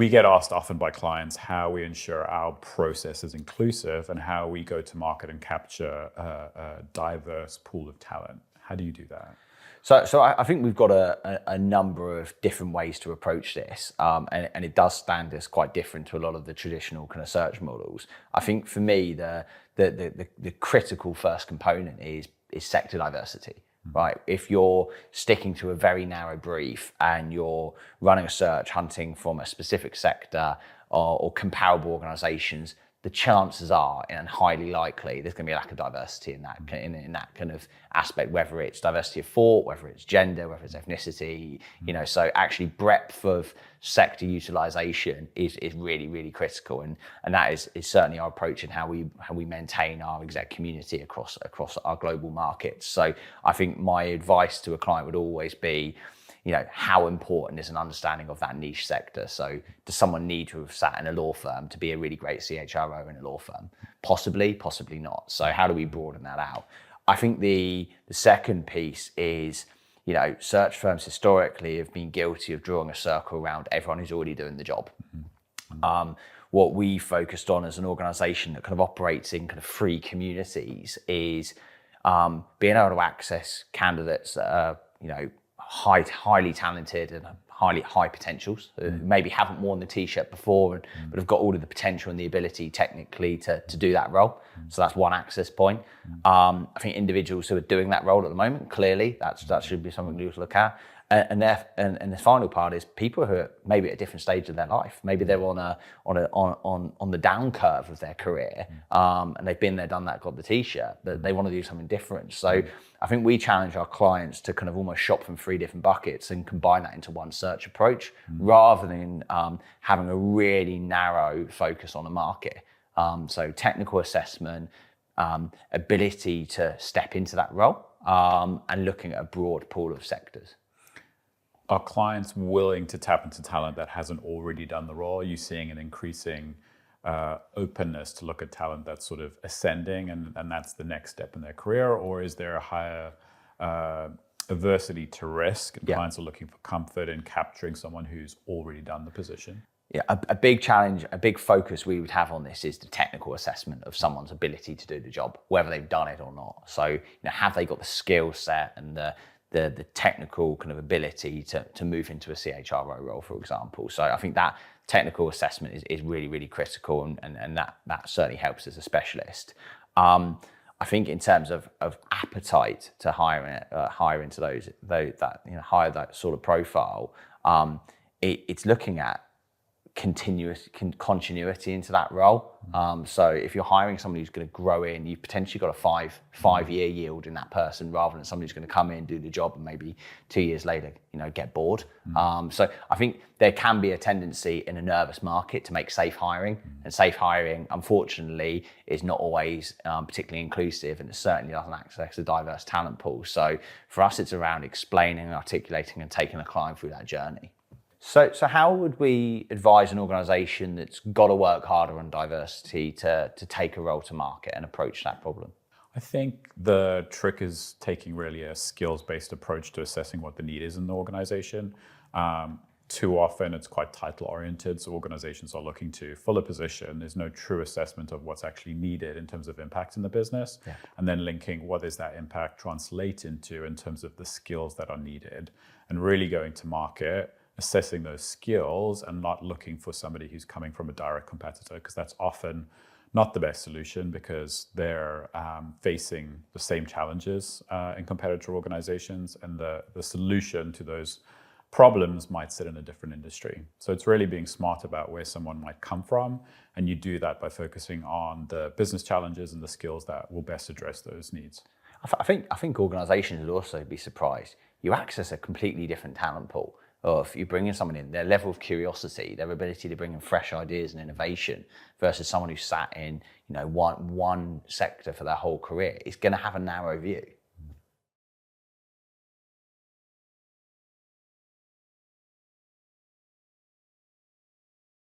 we get asked often by clients how we ensure our process is inclusive and how we go to market and capture a diverse pool of talent. How do you do that? So I think we've got a number of different ways to approach this, and it does stand as quite different to a lot of the traditional kind of search models. I think for me, the critical first component is sector diversity, right? If you're sticking to a very narrow brief and you're running a search hunting from a specific sector or comparable organisations, the chances are, and highly likely, there's going to be a lack of diversity in that kind of aspect, whether it's diversity of thought, whether it's gender, whether it's ethnicity, so actually breadth of sector utilization is really, really critical. And that is certainly our approach in how we maintain our exec community across our global markets. So I think my advice to a client would always be, how important is an understanding of that niche sector? So does someone need to have sat in a law firm to be a really great CHRO in a law firm? Possibly not. So how do we broaden that out? I think the second piece is, search firms historically have been guilty of drawing a circle around everyone who's already doing the job. What we focused on as an organization that kind of operates in kind of free communities is being able to access candidates that are, highly talented and high potentials, who maybe haven't worn the t-shirt before, but have got all of the potential and the ability technically to do that role. So that's one access point. I think individuals who are doing that role at the moment, clearly that should be something to look at. And the final part is people who are maybe at a different stage of their life. Maybe they're on the down curve of their career, and they've been there, done that, got the t-shirt, but they want to do something different. So I think we challenge our clients to kind of almost shop from three different buckets and combine that into one search approach, rather than having a really narrow focus on a market. So technical assessment, ability to step into that role, and looking at a broad pool of sectors. Are clients willing to tap into talent that hasn't already done the role? Are you seeing an increasing openness to look at talent that's sort of ascending and that's the next step in their career? Or is there a higher aversity to risk and clients are looking for comfort in capturing someone who's already done the position? Yeah, a big challenge, a big focus we would have on this is the technical assessment of someone's ability to do the job, whether they've done it or not. So, have they got the skill set and the technical kind of ability to move into a CHRO role, for example. So I think that technical assessment is really, really critical, and that certainly helps as a specialist. I think in terms of appetite to hire into hire that sort of profile, it's looking at continuity into that role. So if you're hiring somebody who's going to grow in, you've potentially got a five-year yield in that person, rather than somebody who's going to come in, do the job, and maybe 2 years later, get bored. So I think there can be a tendency in a nervous market to make safe hiring, and safe hiring, unfortunately, is not always particularly inclusive, and it certainly doesn't access a diverse talent pool. So for us, it's around explaining, articulating, and taking a client through that journey. So how would we advise an organisation that's got to work harder on diversity to take a role to market and approach that problem? I think the trick is taking really a skills-based approach to assessing what the need is in the organisation. Too often it's quite title-oriented, so organisations are looking to fill a position. There's no true assessment of what's actually needed in terms of impact in the business, and then linking what does that impact translate into in terms of the skills that are needed, and really going to market, assessing those skills and not looking for somebody who's coming from a direct competitor, because that's often not the best solution, because they're facing the same challenges in competitor organizations, and the solution to those problems might sit in a different industry. So it's really being smart about where someone might come from, and you do that by focusing on the business challenges and the skills that will best address those needs. I think organizations would also be surprised. You access a completely different talent pool. Or if you bring in someone in, their level of curiosity, their ability to bring in fresh ideas and innovation, versus someone who's sat in one sector for their whole career, is going to have a narrow view.